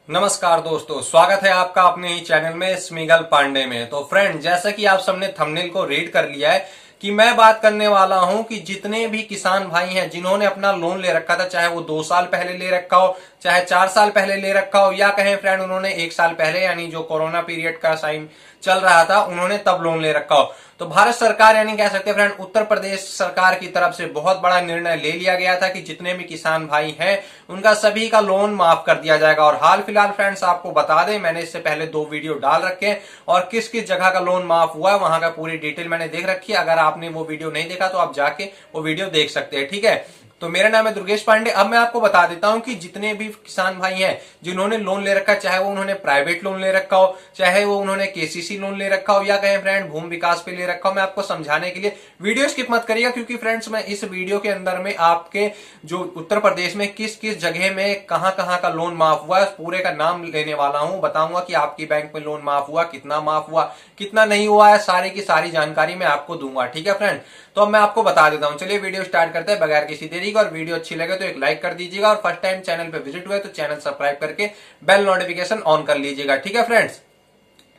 नमस्कार दोस्तों, स्वागत है आपका अपने ही चैनल में स्मीगल पांडे में। तो फ्रेंड, जैसा कि आप सबने थंबनेल को रीड कर लिया है कि मैं बात करने वाला हूं कि जितने भी किसान भाई हैं जिन्होंने अपना लोन ले रखा था, चाहे वो 2 साल पहले ले रखा हो, चाहे 4 साल पहले ले रखा हो, या कहें फ्रेंड उन्होंने 1 साल पहले यानी जो कोरोना पीरियड का साइन चल रहा था उन्होंने तब लोन ले रखा हो, तो भारत सरकार यानी कह सकते हैं फ्रेंड उत्तर प्रदेश सरकार की तरफ से बहुत बड़ा निर्णय ले लिया गया था कि जितने भी किसान भाई हैं उनका सभी का लोन माफ कर दिया जाएगा। और हाल फिलहाल फ्रेंड्स आपको बता दें, मैंने इससे पहले 2 वीडियो डाल रखे हैं और किस किस जगह का लोन माफ हुआ है वहां का पूरी डिटेल मैंने देख रखी है। अगर आपने वो वीडियो नहीं देखा तो आप जाके वो वीडियो देख सकते हैं, ठीक है। तो मेरा नाम है दुर्गेश पांडे। अब मैं आपको बता देता हूं कि जितने भी किसान भाई हैं जिन्होंने लोन ले रखा है, चाहे वो उन्होंने प्राइवेट लोन ले रखा हो, चाहे वो उन्होंने केसीसी लोन ले रखा हो, या कहें फ्रेंड भूमि विकास पे ले रखा हो, मैं आपको समझाने के लिए वीडियो स्किप मत करिएगा, क्योंकि फ्रेंड्स मैं इस वीडियो के अंदर में आपके जो उत्तर प्रदेश में किस किस जगह में कहां कहां का लोन माफ हुआ है पूरे का नाम लेने वाला हूं। बताऊंगा कि आपकी बैंक में लोन माफ हुआ, कितना माफ हुआ, कितना नहीं हुआ है, सारी की सारी जानकारी मैं आपको दूंगा, ठीक है फ्रेंड। तो अब मैं आपको बता देता हूं, चलिए वीडियो स्टार्ट करते हैं बगैर किसी देरी के। और वीडियो अच्छी लगे तो एक लाइक कर दीजिएगा, और फर्स्ट टाइम चैनल पे विजिट हुए तो चैनल सब्सक्राइब करके बेल नोटिफिकेशन ऑन कर लीजिएगा, ठीक है फ्रेंड्स।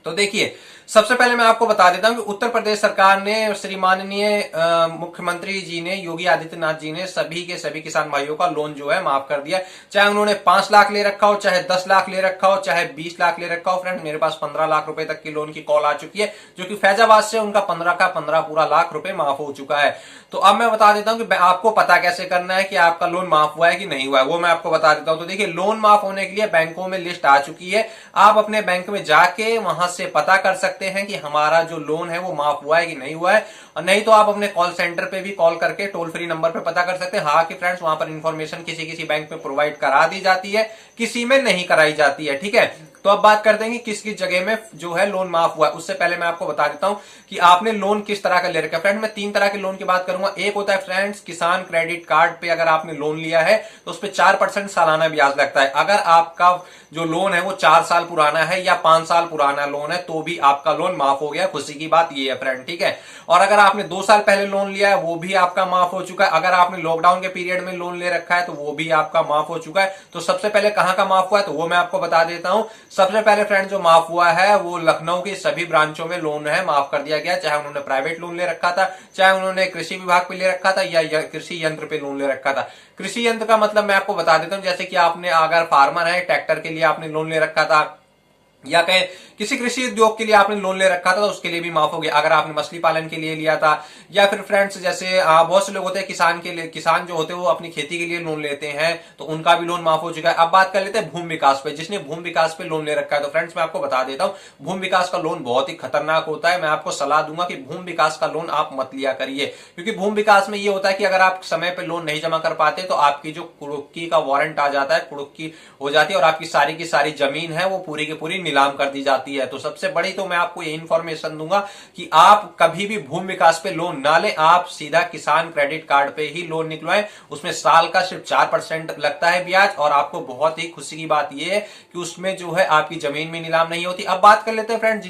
तो देखिए, सबसे पहले मैं आपको बता देता हूं कि उत्तर प्रदेश सरकार ने श्री माननीय मुख्यमंत्री जी ने, योगी आदित्यनाथ जी ने सभी के सभी किसान भाइयों का लोन जो है माफ कर दिया। चाहे उन्होंने 5 लाख ले रखा हो, चाहे 10 लाख ले रखा हो, चाहे 20 लाख ले रखा हो। फ्रेंड मेरे पास 15 लाख रुपए तक की लोन की कॉल आ चुकी है, जो कि फैजाबाद से उनका 15 का 15 पूरा लाख रुपए माफ हो चुका है। तो अब मैं बता देता हूं कि आपको पता कैसे करना है कि आपका लोन माफ हुआ है कि नहीं हुआ है, वो मैं आपको बता देता हूं। तो देखिए, लोन माफ होने के लिए बैंकों में लिस्ट आ चुकी है। आप अपने बैंक में जाके वहां से पता कर सकते हैं कि हमारा जो लोन है वो माफ हुआ है कि नहीं हुआ है। और नहीं तो आप अपने कॉल सेंटर पे भी कॉल करके टोल फ्री नंबर पे पता कर सकते हैं। हाँ कि फ्रेंड्स, वहां पर इंफॉर्मेशन किसी किसी बैंक में प्रोवाइड करा दी जाती है, किसी में नहीं कराई जाती है, ठीक है। तो अब बात करते हैं कि किस किस जगह में जो है लोन माफ हुआ है। उससे पहले मैं आपको बता देता हूं कि आपने लोन किस तरह का ले रखा है। फ्रेंड मैं 3 तरह के लोन की बात करूंगा। एक होता है फ्रेंड्स किसान क्रेडिट कार्ड पे अगर आपने लोन लिया है तो उस पर 4% सालाना ब्याज लगता है। अगर आपका जो लोन है वो 4 साल पुराना है या 5 साल पुराना लोन है तो भी आपका लोन माफ हो गया। खुशी की बात ये है फ्रेंड, ठीक है। और अगर आपने 2 साल पहले लोन लिया है वो भी आपका माफ हो चुका है। अगर आपने लॉकडाउन के पीरियड में लोन ले रखा है तो वो भी आपका माफ हो चुका है। तो सबसे पहले कहां का माफ हुआ है तो वो मैं आपको बता देता हूं। सबसे पहले फ्रेंड जो माफ हुआ है वो लखनऊ के सभी ब्रांचों में लोन है माफ कर दिया गया। चाहे उन्होंने प्राइवेट लोन ले रखा था, चाहे उन्होंने कृषि विभाग पे ले रखा था, या कृषि यंत्र पे लोन ले रखा था। कृषि यंत्र का मतलब मैं आपको बता देता हूं, जैसे कि आपने अगर फार्मर है, ट्रैक्टर के लिए आपने लोन ले रखा था, या कहें किसी कृषि उद्योग के लिए आपने लोन ले रखा था तो उसके लिए भी माफ हो गया। अगर आपने मछली पालन के लिए लिया था, या फिर फ्रेंड्स जैसे बहुत से लोग होते हैं किसान के लिए, किसान जो होते हैं वो अपनी खेती के लिए लोन लेते हैं तो उनका भी लोन माफ हो चुका है। अब बात कर लेते हैं भूमि विकास पे। जिसने भूमि विकास पे लोन ले रखा है तो फ्रेंड्स मैं आपको बता देता हूं, भूमि विकास का लोन बहुत ही खतरनाक होता है। मैं आपको सलाह दूंगा कि भूमि विकास का लोन आप मत लिया करिए, क्योंकि भूमि विकास में ये होता है कि अगर आप समय पे लोन नहीं जमा कर पाते तो आपकी जो कुड़ुक्की का वारंट आ जाता है, कुड़ुक्की हो जाती है और आपकी सारी की सारी जमीन है वो पूरी की पूरी नीलाम कर दी जाती है। तो सबसे बड़ी तो मैं आपको ये इंफॉर्मेशन दूंगा कि आप कभी भी भूमि विकास पे लोन ना लें, आप सीधा किसान क्रेडिट कार्ड पे ही लोन निकलवाएं। उसमें साल का सिर्फ 4% लगता है ब्याज, और आपको बहुत ही खुशी की बात यह है कि उसमें जो है आपकी जमीन में नीलाम नहीं होती। अब बात कर लेते हैं फ्रेंड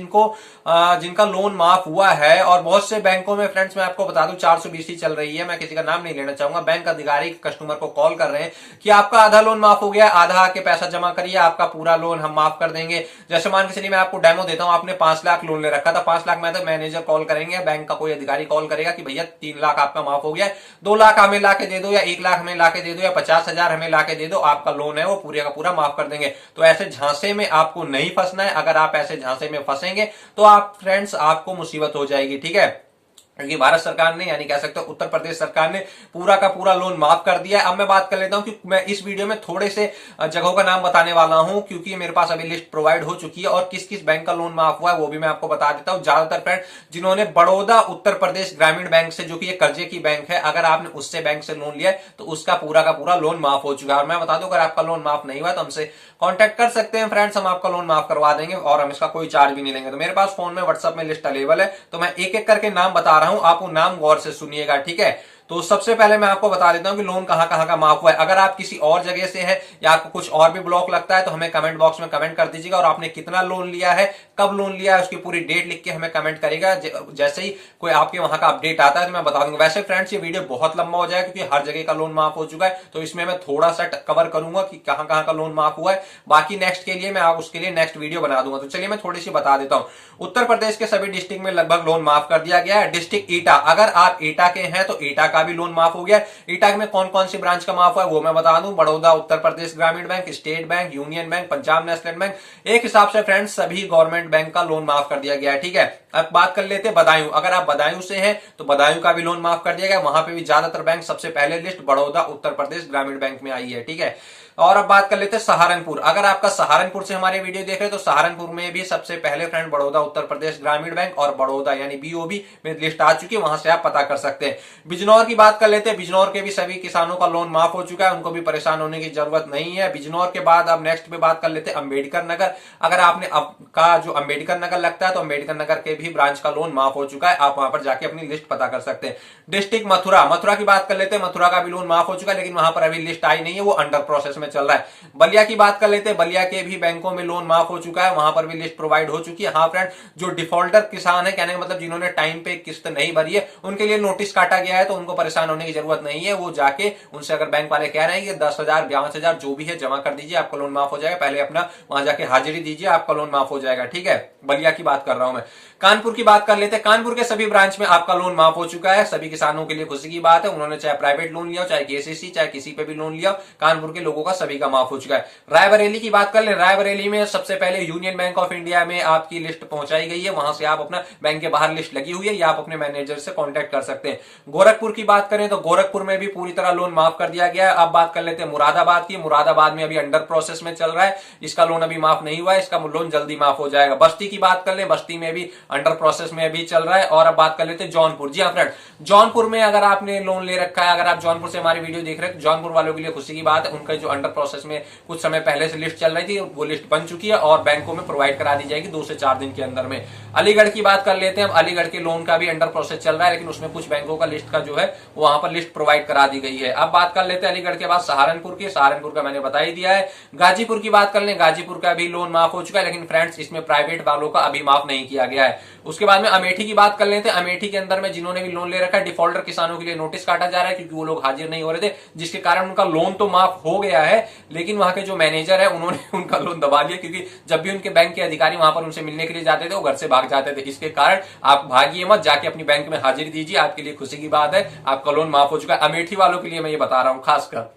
जिनका लोन माफ हुआ है, और बहुत से बैंकों में फ्रेंड्स मैं आपको बता दूं 420 चल रही है, मैं किसी का नाम नहीं लेना चाहूंगा। बैंक अधिकारी कस्टमर को कॉल कर रहे हैं कि आपका आधा लोन माफ हो गया, आधा आके पैसा जमा करिए, आपका पूरा लोन हम माफ कर देंगे। जैसे मान के चलिए मैं आपको डेमो देता हूं, आपने 5 लाख लोन ले रखा था, 5 लाख में तो मैनेजर कॉल करेंगे, बैंक का कोई अधिकारी कॉल करेगा कि भैया 3 लाख आपका माफ हो गया, 2 लाख हमें लाके दे दो, या 1 लाख हमें लाके दे दो, या 50,000 हमें लाके दे दो, आपका लोन है वो पूरे का पूरा माफ कर देंगे। तो ऐसे झांसे में आपको नहीं फंसना है। अगर आप ऐसे झांसे में फंसेंगे तो आप फ्रेंड्स आपको मुसीबत हो जाएगी, ठीक है। क्योंकि भारत सरकार ने यानी कह सकते हो उत्तर प्रदेश सरकार ने पूरा का पूरा लोन माफ कर दिया है। अब मैं बात कर लेता हूं कि मैं इस वीडियो में थोड़े से जगहों का नाम बताने वाला हूं, क्योंकि मेरे पास अभी लिस्ट प्रोवाइड हो चुकी है, और किस किस बैंक का लोन माफ हुआ है वो भी मैं आपको बता देता हूं। ज्यादातर फ्रेंड जिन्होंने बड़ौदा उत्तर प्रदेश ग्रामीण बैंक से, जो कि एक कर्जे की बैंक है, अगर आपने उससे बैंक से लोन लिया है तो उसका पूरा का पूरा लोन माफ हो चुका है। और मैं बता दूं, अगर आपका लोन माफ नहीं हुआ तो हमसे कॉन्टैक्ट कर सकते हैं फ्रेंड्स, हम आपका लोन माफ करवा देंगे और हम इसका कोई चार्ज भी नहीं लेंगे। तो मेरे पास फोन में व्हाट्सएप में लिस्ट अवेलेबल है, तो मैं एक एक करके नाम बता रहा हूं, आप वो नाम गौर से सुनिएगा, ठीक है। तो सबसे पहले मैं आपको बता देता हूं कि लोन कहां कहां का माफ हुआ है। अगर आप किसी और जगह से हैं या आपको कुछ और भी ब्लॉक लगता है तो हमें कमेंट बॉक्स में कमेंट कर दीजिएगा, और आपने कितना लोन लिया है, कब लोन लिया है, उसकी पूरी डेट लिख के हमें कमेंट करेगा। जैसे ही कोई आपके वहां का अपडेट आता है तो मैं बता दूंगा। वैसे फ्रेंड्स ये वीडियो बहुत लंबा हो जाएगा क्योंकि हर जगह का लोन माफ हो चुका है, तो इसमें मैं थोड़ा सा कवर करूंगा कि कहां कहां का लोन माफ हुआ है। बाकी नेक्स्ट के लिए मैं उसके लिए नेक्स्ट वीडियो बना दूंगा। तो चलिए मैं थोड़ी सी बता देता हूं। उत्तर प्रदेश के सभी डिस्ट्रिक्ट में लगभग लोन माफ कर दिया गया है। डिस्ट्रिक्ट ईटा, अगर आप ईटा के हैं तो ईटा का भी लोन माफ हो गया। ईटा में कौन कौन सी ब्रांच का माफ हुआ है वो मैं बता दूं। बड़ौदा, उत्तर प्रदेश ग्रामीण bank, state bank, union bank, Punjab national bank, एक हिसाब से फ्रेंड्स सभी गवर्नमेंट बैंक का लोन माफ कर दिया गया है। ठीक है, अब बात कर लेते हैं बदायूं। अगर आप बदायूं से हैं तो बदायूं का भी लोन माफ कर दिया गया। वहां पे भी ज्यादातर बैंक, सबसे पहले लिस्ट बड़ौदा उत्तर प्रदेश ग्रामीण बैंक में आई है। ठीक है, और अब बात कर लेते हैं सहारनपुर। अगर आपका सहारनपुर से हमारे वीडियो देख रहे हैं तो सहारनपुर में भी सबसे पहले फ्रेंड बड़ौदा उत्तर प्रदेश ग्रामीण बैंक और बड़ौदा यानी बीओबी में लिस्ट आ चुकी है, वहां से आप पता कर सकते हैं। बिजनौर की बात कर लेते हैं। बिजनौर के भी सभी किसानों का लोन माफ हो चुका है, उनको भी परेशान होने की जरूरत नहीं है। बिजनौर के बाद अब नेक्स्ट पे बात कर लेते हैं अम्बेडकर नगर। अगर आपने आपका जो अम्बेडकर नगर लगता है तो अम्बेडकर नगर के भी ब्रांच का लोन माफ हो चुका है, आप वहां पर जाके अपनी लिस्ट पता कर सकते हैं। डिस्ट्रिक्ट मथुरा, मथुरा की बात कर लेते हैं। मथुरा का भी लोन माफ हो चुका है, लेकिन वहां पर अभी लिस्ट आई नहीं है, वो अंडर प्रोसेस में चल रहा है। बलिया की बात कर लेते हैं। बलिया के भी बैंकों में लोन माफ हो चुका है, वहां पर भी लिस्ट प्रोवाइड हो चुकी है। हाँ फ्रेंड, जो डिफॉल्टर किसान है, कहने का मतलब जिन्होंने टाइम पे किस्त नहीं भरी है, उनके लिए नोटिस काटा गया है, तो उनको परेशान होने की जरूरत नहीं है। वो जाके उनसे अगर बैंक वाले कह रहे हैं कि 10,000 5,000 जो भी है जमा कर दीजिए, आपका लोन माफ हो जाएगा, पहले अपना वहां जाके हाजिरी दीजिए, आपका लोन माफ हो जाएगा। ठीक है, बलिया की बात कर रहा हूं मैं। कानपुर की बात कर लेते हैं। कानपुर के सभी ब्रांच में आपका लोन माफ हो चुका है, सभी किसानों के लिए खुशी की बात है। उन्होंने चाहे प्राइवेट लोन लिया, चाहे केसीसी, चाहे किसी पे भी लोन लिया, कानपुर के लोगों का सभी का माफ हो चुका है। रायबरेली की बात कर ले। रायबरेली में सबसे पहले यूनियन बैंक ऑफ इंडिया में आपकी लिस्ट पहुंचाई गई है, वहां से आप अपना बैंक के बाहर लिस्ट लगी हुई है, या आप अपने मैनेजर से कांटेक्ट कर सकते हैं। गोरखपुर की बात करें तो गोरखपुर में भी पूरी तरह लोन माफ कर दिया गया है। अब बात कर लेते हैं मुरादाबाद की। मुरादाबाद में अभी अंडर प्रोसेस में चल रहा है, इसका लोन अभी माफ नहीं हुआ है, इसका लोन जल्दी माफ हो जाएगा। बस्ती की बात कर ले, बस्ती में भी अंडर प्रोसेस में अभी चल रहा है। और अब बात कर लेते हैं जौनपुर। जी हाँ फ्रेंड, जौनपुर में अगर आपने लोन ले रखा है, अगर आप जौनपुर से हमारी वीडियो देख रहे हैं, जौनपुर वालों के लिए खुशी की बात है, उनका जो अंडर प्रोसेस में कुछ समय पहले से लिस्ट चल रही थी, वो लिस्ट बन चुकी है और बैंकों में प्रोवाइड करा दी जाएगी 2 से 4 दिन के अंदर में। अलीगढ़ की बात कर लेते हैं। अलीगढ़ के लोन का भी अंडर प्रोसेस चल रहा है, लेकिन उसमें कुछ बैंकों का लिस्ट का जो है वहां पर लिस्ट प्रोवाइड करा दी गई है। अब बात कर लेते हैं अलीगढ़ के बाद सहारनपुर की। सहारनपुर का मैंने बता ही दिया है। गाजीपुर की बात कर लें। गाजीपुर का भी लोन माफ हो चुका है, लेकिन फ्रेंड्स इसमें प्राइवेट वालों का अभी माफ नहीं किया गया है। उसके बाद में अमेठी की बात कर लेते हैं। अमेठी के अंदर में जिन्होंने भी लोन ले रखा है, डिफॉल्टर किसानों के लिए नोटिस काटा जा रहा है, क्योंकि वो लोग हाजिर नहीं हो रहे थे, जिसके कारण उनका लोन तो माफ हो गया है, लेकिन वहां के जो मैनेजर है उन्होंने उनका लोन दबा दिया, क्योंकि जब भी उनके बैंक के अधिकारी वहां पर उनसे मिलने के लिए जाते थे, वो घर से भाग जाते थे। इसके कारण आप भागिए मत, जाके अपनी बैंक में हाजिरी दीजिए, आपके लिए खुशी की बात है, आपका लोन माफ हो चुका है। अमेठी वालों के लिए मैं ये बता रहा हूं खासकर।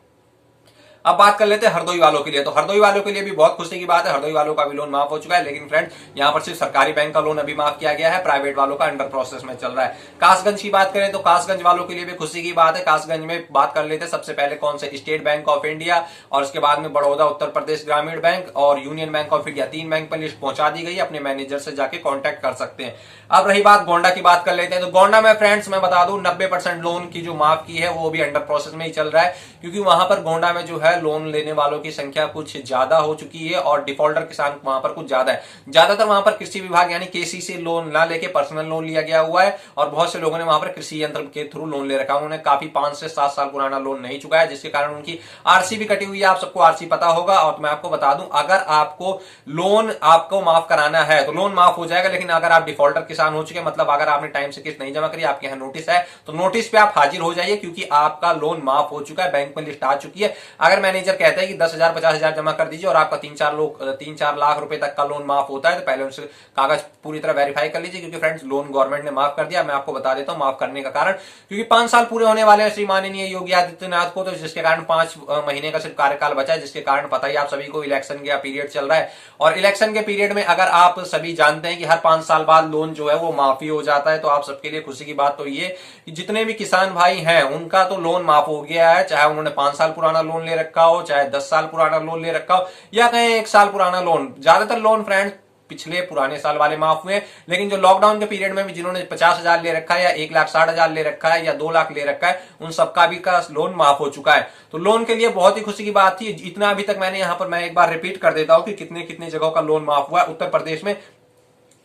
अब बात कर लेते हैं हरदोई वालों के लिए। तो हरदोई वालों के लिए भी बहुत खुशी की बात है, हरदोई वालों का भी लोन माफ हो चुका है, लेकिन फ्रेंड्स यहाँ पर सिर्फ सरकारी बैंक का लोन अभी माफ किया गया है, प्राइवेट वालों का अंडर प्रोसेस में चल रहा है। कासगंज की बात करें तो कासगंज वालों के लिए भी खुशी की बात है। कासगंज में बात कर लेते हैं सबसे पहले कौन से, स्टेट बैंक ऑफ इंडिया, और उसके बाद में बड़ौदा उत्तर प्रदेश ग्रामीण बैंक और union bank of India, 3 bank पर लिस्ट पहुंचा दी गई है, अपने मैनेजर से जाके कॉन्टेक्ट कर सकते हैं। अब रही बात गोंडा की बात कर लेते हैं। तो गोंडा में फ्रेंड्स मैं बता दूं 90% लोन की जो माफ की है वो भी अंडर प्रोसेस में ही चल रहा है, क्योंकि वहां पर गोंडा में जो है लोन लेने वालों की संख्या कुछ ज्यादा हो चुकी है और डिफॉल्टर किसान वहां पर कुछ ज्यादा है। ज्यादातर वहां पर कृषि विभाग यानी केसी से लोन ना लेके पर्सनल लोन लिया गया हुआ है, और बहुत से लोगों ने वहां पर कृषि यंत्र के थ्रू लोन ले रखा है। उन्होंने काफी 5 से 7 साल पुराना लोन नहीं चुका है, जिसके कारण उनकी आरसी भी कटी हुई है। आप सबको आरसी पता होगा। और मैं आपको बता दूं, अगर आपको लोन आपको माफ कराना है तो लोन माफ हो जाएगा, लेकिन अगर आप डिफॉल्टर किसान हो चुके, मतलब अगर आपने टाइम से किस्त नहीं जमा करी, आपके यहाँ नोटिस है, तो नोटिस पे आप हाजिर हो जाइए, क्योंकि आपका लोन माफ हो चुका है, बैंक में लिस्ट आ चुकी है। अगर मैनेजर कहता है कि 10,000 50,000 जमा कर दीजिए और आपका 3-4 लाख रुपए तक का लोन माफ होता है, तो पहले उनसे कागज पूरी तरह वेरीफाई कर लीजिए, क्योंकि फ्रेंड्स लोन गवर्नमेंट ने माफ कर दिया। मैं आपको बता देता हूं माफ करने का कारण, क्योंकि 5 साल पूरे होने वाले हैं श्री माननीय योगी आदित्यनाथ को, तो जिसके कारण 5 महीने का सिर्फ कार्यकाल बचा है, जिसके कारण पता ही आप सभी को इलेक्शन का पीरियड चल रहा है। और इलेक्शन के पीरियड में अगर आप सभी जानते हैं कि हर 5 साल बाद लोन जो है वो माफी हो जाता है, तो आप सबके लिए खुशी की बात तो ये कि जितने भी किसान भाई हैं उनका तो लोन माफ हो गया है, चाहे उन्होंने 5 साल पुराना लोन ले रखा हो, चाहे 10 साल पुराना लोन ले रखा हो, या कहीं 1 साल पुराना लोन। ज्यादातर लोन फ्रेंड्स पिछले पुराने साल वाले माफ हुए, लेकिन जो लॉकडाउन के पीरियड में भी जिन्होंने 50,000 ले रखा है या 1,60,000 ले रखा है या 2 लाख ले रखा है, उन सबका भी का लोन माफ हो चुका है। तो लोन के लिए बहुत ही खुशी की बात थी। इतना अभी तक मैंने यहां पर मैं एक बार रिपीट कर देता हूं कि कितने कितने जगहों का लोन माफ हुआ है। उत्तर प्रदेश में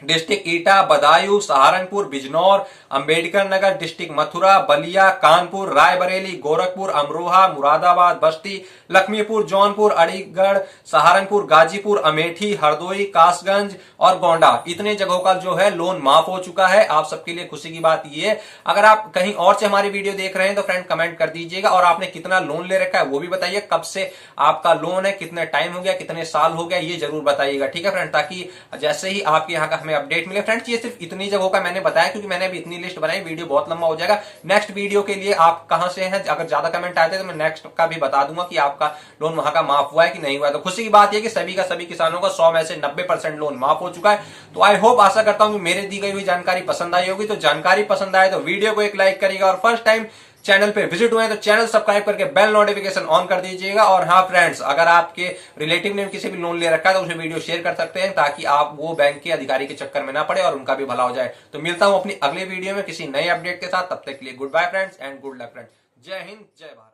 डिस्ट्रिक्ट ईटा, बदायूं, सहारनपुर, बिजनौर, अंबेडकर नगर, डिस्ट्रिक्ट मथुरा, बलिया, कानपुर, रायबरेली, गोरखपुर, अमरोहा, मुरादाबाद, बस्ती, लखीमपुर, जौनपुर, अलीगढ़, सहारनपुर, गाजीपुर, अमेठी, हरदोई, कासगंज और गोंडा, इतने जगहों का जो है लोन माफ हो चुका है। आप सबके लिए खुशी की बात यह है। अगर आप कहीं और से हमारी वीडियो देख रहे हैं तो फ्रेंड कमेंट कर दीजिएगा, और आपने कितना लोन ले रखा है वो भी बताइए, कब से आपका लोन है, कितने टाइम हो गया, कितने साल हो गया, ये जरूर बताइएगा। ठीक है फ्रेंड, ताकि जैसे ही आपके यहाँ का हमें अपडेट मिले। फ्रेंड्स ये सिर्फ इतनी जगहों का मैंने बताया क्योंकि मैंने अभी इतनी लिस्ट बनाई, वीडियो बहुत लंबा हो जाएगा। नेक्स्ट वीडियो के लिए आप कहां से हैं, अगर ज्यादा कमेंट आते हैं तो मैं नेक्स्ट का भी बता दूंगा कि आपका लोन वहां का माफ हुआ है कि नहीं हुआ है। तो खुशी की बात यह कि सभी का सभी किसानों का 100 में से 90% लोन माफ हो चुका है। तो आई होप, आशा करता हूं कि मेरे दी गई हुई जानकारी पसंद आई होगी। तो जानकारी पसंद आए तो वीडियो को एक लाइक करिएगा, और फर्स्ट टाइम चैनल पे विजिट हुए तो चैनल सब्सक्राइब करके बेल नोटिफिकेशन ऑन कर दीजिएगा। और हाँ फ्रेंड्स, अगर आपके रिलेटिव ने किसी भी लोन ले रखा है तो उसे वीडियो शेयर कर सकते हैं, ताकि आप वो बैंक के अधिकारी के चक्कर में ना पड़े और उनका भी भला हो जाए। तो मिलता हूं अपनी अगले वीडियो में किसी नए अपडेट के साथ, तब तक के लिए good bye friends and good luck friends. जय हिंद, जय भारत।